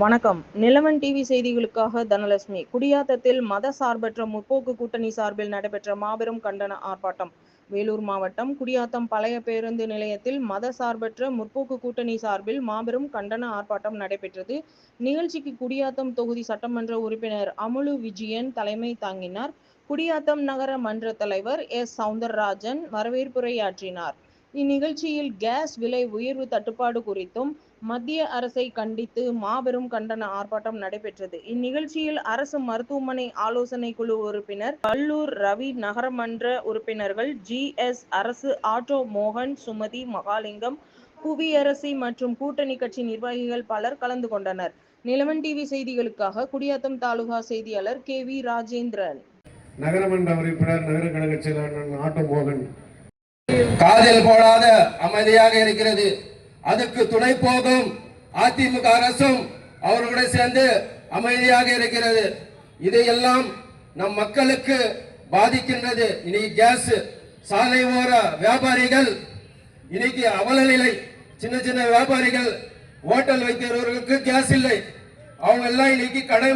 வணக்கம். நிலவன் டிவி செய்திகளுக்காக தனலட்சுமி. குடியாத்தத்தில் மத சார்பற்ற முற்போக்கு கூட்டணி சார்பில் நடைபெற்ற மாபெரும் கண்டன ஆர்ப்பாட்டம். வேலூர் மாவட்டம் குடியாத்தம் பழைய பேருந்து நிலையத்தில் மத சார்பற்ற முற்போக்கு கூட்டணி சார்பில் மாபெரும் கண்டன ஆர்ப்பாட்டம் நடைபெற்றது. நிகழ்ச்சிக்கு குடியாத்தம் தொகுதி சட்டமன்ற உறுப்பினர் அமுலு விஜயன் தலைமை தாங்கினார். குடியாத்தம் நகர மன்ற தலைவர் எஸ் சவுந்தரராஜன் வரவேற்புரையாற்றினார். இந்நிகழ்ச்சியில் கேஸ் விலை உயர்வு தட்டுப்பாடு குறித்தும் மத்திய அரசை கண்டித்து மாபெரும் கண்டன ஆர்ப்பாட்டம் நடைபெற்றது. இந்நிகழ்ச்சியில் அரசு மருத்துவமனை ஆலோசனை குழு உறுப்பினர் கல்லூர் ரவி, நகரமன்ற உறுப்பினர்கள் GS, அரசு ஆட்டோ மோகன், சுமதி, மகாலிங்கம், புவியரசி மற்றும் கூட்டணி கட்சி நிர்வாகிகள் பலர் கலந்து கொண்டனர். நிலவன் டிவி செய்திகளுக்காக குடியாத்தம் தாலுகா செய்தியாளர் KV ராஜேந்திரன். நகரமன்ற உறுப்பினர் நகர கழக செயலாளர் ஆட்டோ மோகன். காதில் போடாத அமைதியாக இருக்கிறது. அதுக்கு துணை போகும் அதிமுக அரசும் அவர்களோட சேர்ந்து அமைதியாக இருக்கிறது. இதையெல்லாம் நம் மக்களுக்கு பாதிக்கின்றது. இன்னைக்கு கேஸ், சாலை ஓர வியாபாரிகள் இன்னைக்கு அவல நிலை. சின்ன சின்ன வியாபாரிகள், ஹோட்டல் வைக்கிறவர்களுக்கு கேஸ் இல்லை. அவங்க எல்லாம் இன்னைக்கு கடை